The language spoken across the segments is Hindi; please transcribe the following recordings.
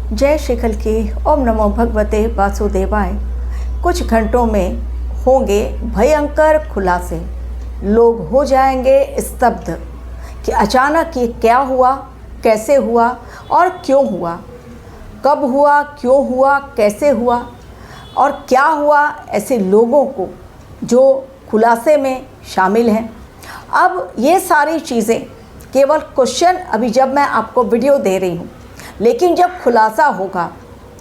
जय श्री कल की ओम नमो भगवते वासुदेवाय। कुछ घंटों में होंगे भयंकर खुलासे। लोग हो जाएंगे स्तब्ध कि अचानक ये क्या हुआ, कैसे हुआ और क्यों हुआ, कब हुआ, क्यों हुआ, कैसे हुआ और क्या हुआ ऐसे लोगों को जो खुलासे में शामिल हैं। अब ये सारी चीज़ें केवल क्वेश्चन अभी जब मैं आपको वीडियो दे रही हूँ, लेकिन जब खुलासा होगा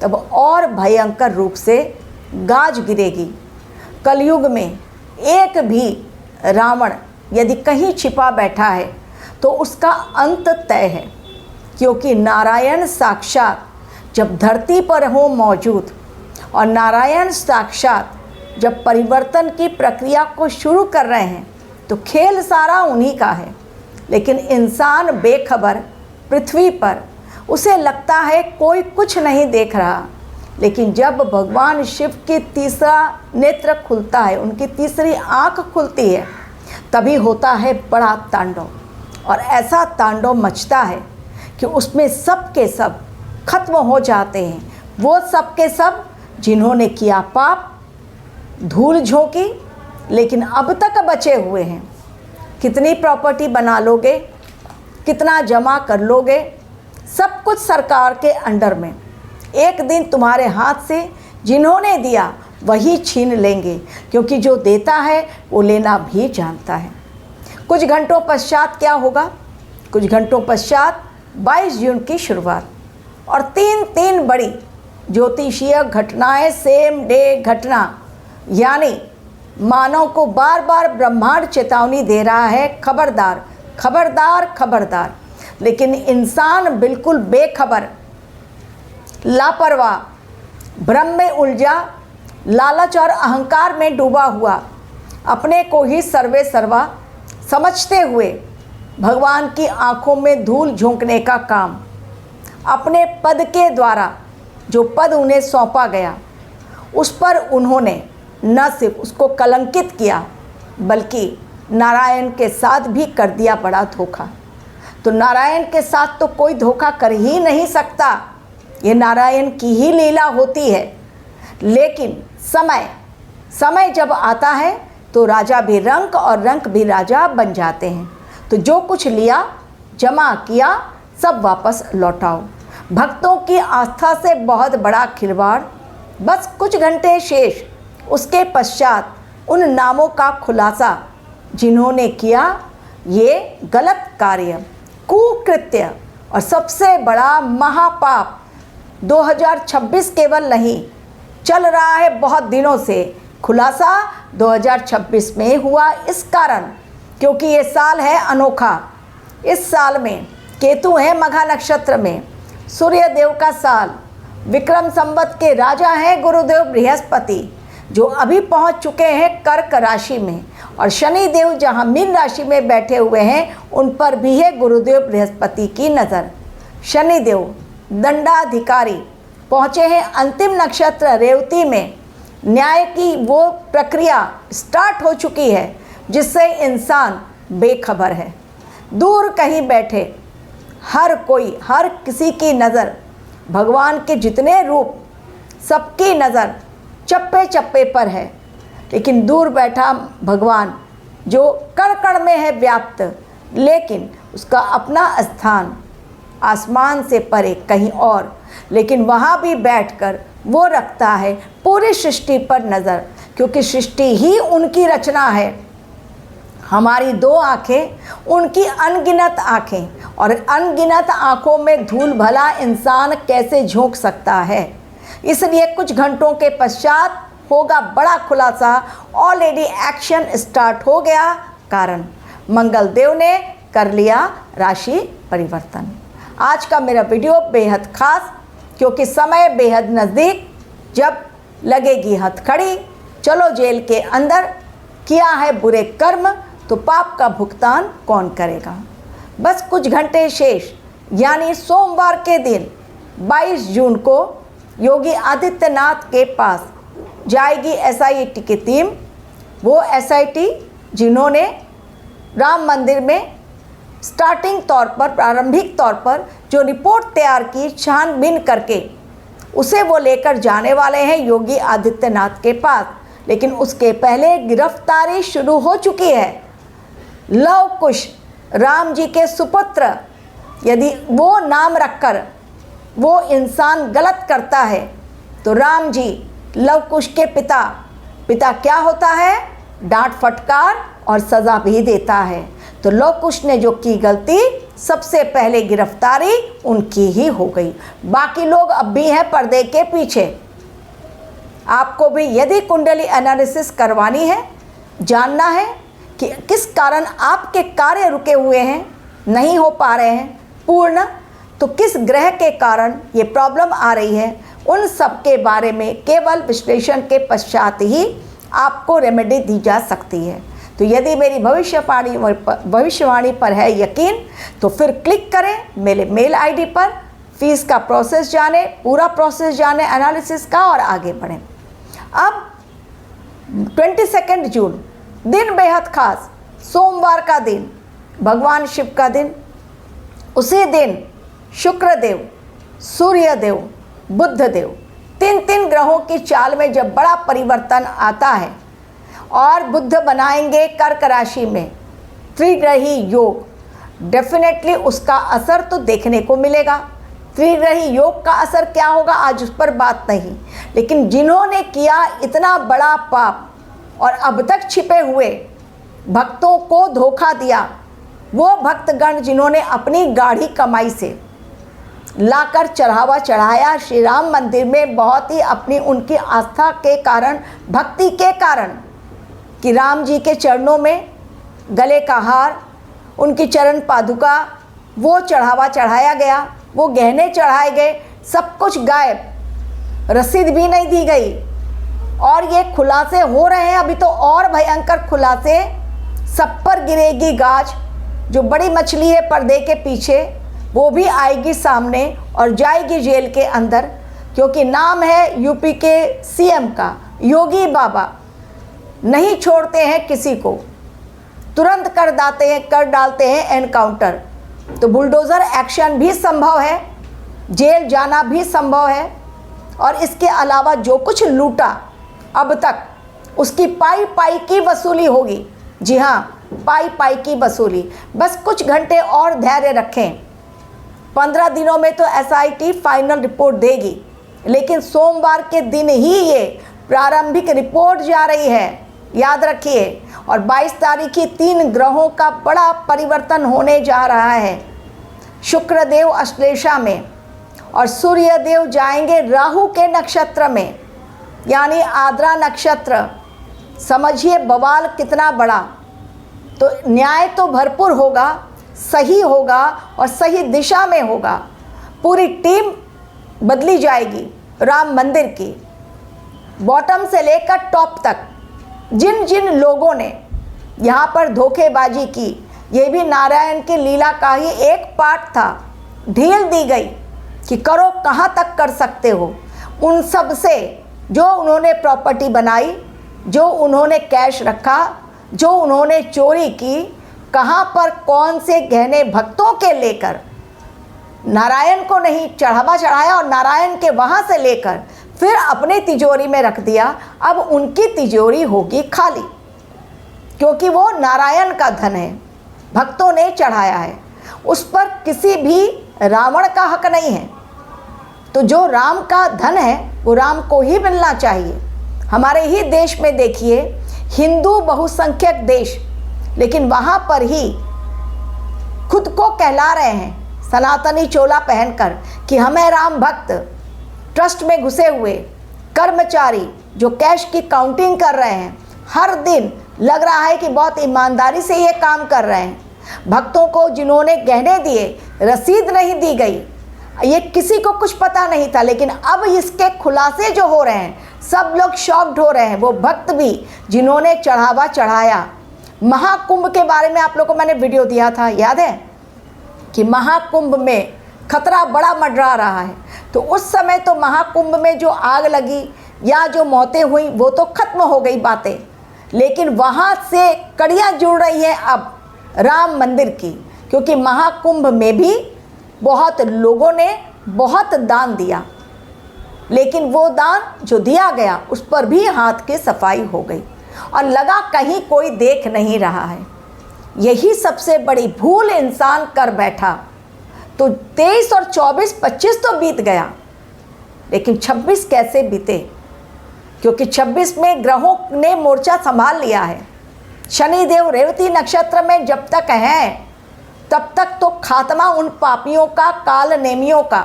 तब और भयंकर रूप से गाज गिरेगी। कलयुग में एक भी रावण यदि कहीं छिपा बैठा है तो उसका अंत तय है, क्योंकि नारायण साक्षात जब धरती पर हो मौजूद और नारायण साक्षात जब परिवर्तन की प्रक्रिया को शुरू कर रहे हैं तो खेल सारा उन्हीं का है। लेकिन इंसान बेखबर पृथ्वी पर, उसे लगता है कोई कुछ नहीं देख रहा। लेकिन जब भगवान शिव की तीसरा नेत्र खुलता है, उनकी तीसरी आंख खुलती है, तभी होता है बड़ा तांडव। और ऐसा तांडव मचता है कि उसमें सब के सब खत्म हो जाते हैं। वो सब के सब जिन्होंने किया पाप, धूल झोंकी, लेकिन अब तक बचे हुए हैं। कितनी प्रॉपर्टी बना लोगे, कितना जमा कर लोगे, सब कुछ सरकार के अंडर में। एक दिन तुम्हारे हाथ से जिन्होंने दिया वही छीन लेंगे, क्योंकि जो देता है वो लेना भी जानता है। कुछ घंटों पश्चात क्या होगा? कुछ घंटों पश्चात 22 जून की शुरुआत और तीन बड़ी ज्योतिषीय घटनाएं, सेम डे घटना। यानी मानव को बार बार ब्रह्मांड चेतावनी दे रहा है, खबरदार खबरदार खबरदार। लेकिन इंसान बिल्कुल बेखबर, लापरवाह, भ्रम में उलझा, लालच और अहंकार में डूबा हुआ, अपने को ही सर्वे सर्वा समझते हुए भगवान की आंखों में धूल झोंकने का काम, अपने पद के द्वारा जो पद उन्हें सौंपा गया उस पर उन्होंने न सिर्फ उसको कलंकित किया, बल्कि नारायण के साथ भी कर दिया बड़ा धोखा। तो नारायण के साथ तो कोई धोखा कर ही नहीं सकता, ये नारायण की ही लीला होती है। लेकिन समय जब आता है तो राजा भी रंक और रंक भी राजा बन जाते हैं। तो जो कुछ लिया, जमा किया, सब वापस लौटाओ। भक्तों की आस्था से बहुत बड़ा खिलवाड़। बस कुछ घंटे शेष, उसके पश्चात उन नामों का खुलासा जिन्होंने किया ये गलत कार्य, कुकृत्य और सबसे बड़ा महापाप 2026 केवल नहीं, चल रहा है बहुत दिनों से। खुलासा 2026 में हुआ इस कारण क्योंकि ये साल है अनोखा। इस साल में केतु है मघा नक्षत्र में, सूर्य देव का साल, विक्रम संवत के राजा हैं गुरुदेव बृहस्पति, जो अभी पहुंच चुके हैं कर्क राशि में, और शनि देव जहां मीन राशि में बैठे हुए हैं उन पर भी है गुरुदेव बृहस्पति की नज़र। शनि देव दंडाधिकारी पहुँचे हैं अंतिम नक्षत्र रेवती में। न्याय की वो प्रक्रिया स्टार्ट हो चुकी है जिससे इंसान बेखबर है। दूर कहीं बैठे हर कोई, हर किसी की नज़र, भगवान के जितने रूप, सबकी नज़र चप्पे चप्पे पर है। लेकिन दूर बैठा भगवान जो कण कण में है व्याप्त, लेकिन उसका अपना स्थान आसमान से परे कहीं और, लेकिन वहाँ भी बैठकर वो रखता है पूरी सृष्टि पर नज़र, क्योंकि सृष्टि ही उनकी रचना है। हमारी दो आँखें, उनकी अनगिनत आँखें, और अनगिनत आँखों में धूल भला इंसान कैसे झोंक सकता है। इसलिए कुछ घंटों के पश्चात होगा बड़ा खुलासा। ऑलरेडी एक्शन स्टार्ट हो गया, कारण मंगल देव ने कर लिया राशि परिवर्तन। आज का मेरा वीडियो बेहद खास, क्योंकि समय बेहद नज़दीक। जब लगेगी हथकड़ी, चलो जेल के अंदर, किया है बुरे कर्म तो पाप का भुगतान कौन करेगा। बस कुछ घंटे शेष, यानी सोमवार के दिन 22 जून को योगी आदित्यनाथ के पास जाएगी SIT की टीम। वो SIT जिन्होंने राम मंदिर में स्टार्टिंग तौर पर, प्रारंभिक तौर पर जो रिपोर्ट तैयार की, छानबीन करके उसे वो लेकर जाने वाले हैं योगी आदित्यनाथ के पास। लेकिन उसके पहले गिरफ्तारी शुरू हो चुकी है। लव कुश राम जी के सुपुत्र, यदि वो नाम रखकर वो इंसान गलत करता है तो राम जी लव कुश के पिता क्या होता है? डांट फटकार और सज़ा भी देता है। तो लव कुश ने जो की गलती, सबसे पहले गिरफ्तारी उनकी ही हो गई। बाकी लोग अब भी हैं पर्दे के पीछे। आपको भी यदि कुंडली एनालिसिस करवानी है, जानना है कि किस कारण आपके कार्य रुके हुए हैं, नहीं हो पा रहे हैं पूर्ण, तो किस ग्रह के कारण ये प्रॉब्लम आ रही है, उन सब के बारे में केवल विश्लेषण के पश्चात ही आपको रेमेडी दी जा सकती है। तो यदि मेरी भविष्यवाणी पर है यकीन, तो फिर क्लिक करें मेरे मेल आईडी पर, फीस का प्रोसेस जाने, पूरा प्रोसेस जाने एनालिसिस का, और आगे बढ़ें। अब 22 जून दिन बेहद खास, सोमवार का दिन, भगवान शिव का दिन। उसी दिन शुक्रदेव, सूर्यदेव, बुधदेव, तीन ग्रहों की चाल में जब बड़ा परिवर्तन आता है और बुध बनाएंगे कर्क राशि में त्रिग्रही योग, डेफिनेटली उसका असर तो देखने को मिलेगा। त्रिग्रही योग का असर क्या होगा आज उस पर बात नहीं, लेकिन जिन्होंने किया इतना बड़ा पाप और अब तक छिपे हुए भक्तों को धोखा दिया, वो भक्तगण जिन्होंने अपनी गाढ़ी कमाई से लाकर चढ़ावा चढ़ाया श्री राम मंदिर में, बहुत ही अपनी उनकी आस्था के कारण, भक्ति के कारण, कि राम जी के चरणों में गले का हार, उनकी चरण पादुका, वो चढ़ावा चढ़ाया गया, वो गहने चढ़ाए गए, सब कुछ गायब, रसीद भी नहीं दी गई। और ये खुलासे हो रहे हैं, अभी तो और भयंकर खुलासे, सब पर गिरेगी गाज। जो बड़ी मछली है पर्दे के पीछे, वो भी आएगी सामने और जाएगी जेल के अंदर, क्योंकि नाम है यूपी के सीएम का, योगी बाबा। नहीं छोड़ते हैं किसी को, तुरंत कर डालते हैं एनकाउंटर। तो बुलडोज़र एक्शन भी संभव है, जेल जाना भी संभव है। और इसके अलावा जो कुछ लूटा अब तक, उसकी पाई की वसूली होगी। जी हाँ, पाई की वसूली। बस कुछ घंटे और धैर्य रखें, 15 दिनों में तो एसआईटी फाइनल रिपोर्ट देगी, लेकिन सोमवार के दिन ही ये प्रारंभिक रिपोर्ट जा रही है, याद रखिए। और 22 तारीख की 3 ग्रहों का बड़ा परिवर्तन होने जा रहा है। शुक्रदेव अश्लेषा में और सूर्यदेव जाएंगे राहु के नक्षत्र में, यानी आद्रा नक्षत्र। समझिए बवाल कितना बड़ा। तो न्याय तो भरपूर होगा, सही होगा और सही दिशा में होगा। पूरी टीम बदली जाएगी राम मंदिर की, बॉटम से लेकर टॉप तक। जिन जिन लोगों ने यहाँ पर धोखेबाजी की, ये भी नारायण की लीला का ही एक पार्ट था। ढील दी गई कि करो, कहाँ तक कर सकते हो। उन सब से जो उन्होंने प्रॉपर्टी बनाई, जो उन्होंने कैश रखा, जो उन्होंने चोरी की, कहाँ पर कौन से गहने भक्तों के लेकर नारायण को नहीं चढ़ावा चढ़ाया और नारायण के वहाँ से लेकर फिर अपने तिजोरी में रख दिया। अब उनकी तिजोरी होगी खाली, क्योंकि वो नारायण का धन है, भक्तों ने चढ़ाया है। उस पर किसी भी रावण का हक नहीं है। तो जो राम का धन है वो राम को ही मिलना चाहिए। हमारे ही देश में देखिए, हिंदू बहुसंख्यक देश, लेकिन वहाँ पर ही खुद को कहला रहे हैं सनातनी चोला पहनकर कि हमें राम भक्त, ट्रस्ट में घुसे हुए कर्मचारी जो कैश की काउंटिंग कर रहे हैं, हर दिन लग रहा है कि बहुत ईमानदारी से ये काम कर रहे हैं। भक्तों को जिन्होंने गहने दिए, रसीद नहीं दी गई, ये किसी को कुछ पता नहीं था। लेकिन अब इसके खुलासे जो हो रहे हैं, सब लोग शॉक्ड हो रहे हैं। वो भक्त भी जिन्होंने चढ़ावा चढ़ाया। महाकुंभ के बारे में आप लोगों को मैंने वीडियो दिया था, याद है कि महाकुंभ में खतरा बड़ा मंडरा रहा है। तो उस समय तो महाकुंभ में जो आग लगी या जो मौतें हुई वो तो खत्म हो गई बातें, लेकिन वहाँ से कड़ियाँ जुड़ रही हैं अब राम मंदिर की, क्योंकि महाकुंभ में भी बहुत लोगों ने बहुत दान दिया। लेकिन वो दान जो दिया गया उस पर भी हाथ की सफाई हो गई और लगा कहीं कोई देख नहीं रहा है। यही सबसे बड़ी भूल इंसान कर बैठा। तो 23 और 24, 25 तो बीत गया, लेकिन 26 कैसे बीते? क्योंकि 26 में ग्रहों ने मोर्चा संभाल लिया है। शनिदेव रेवती नक्षत्र में जब तक हैं तब तक तो खात्मा उन पापियों का, काल नेमियों का,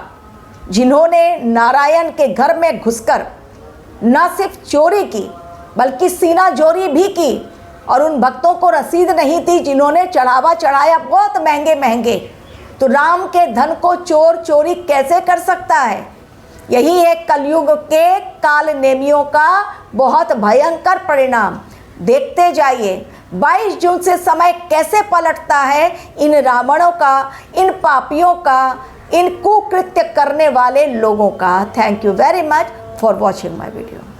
जिन्होंने नारायण के घर में घुसकर न सिर्फ चोरी की बल्कि सीना जोरी भी की, और उन भक्तों को रसीद नहीं थी जिन्होंने चढ़ावा चढ़ाया बहुत महंगे महंगे। तो राम के धन को चोर चोरी कैसे कर सकता है? यही है कलयुग के काल नेमियों का बहुत भयंकर परिणाम। देखते जाइए 22 जून से समय कैसे पलटता है इन रावणों का, इन पापियों का, इन कुकृत्य करने वाले लोगों का। Thank you very much for watching my video.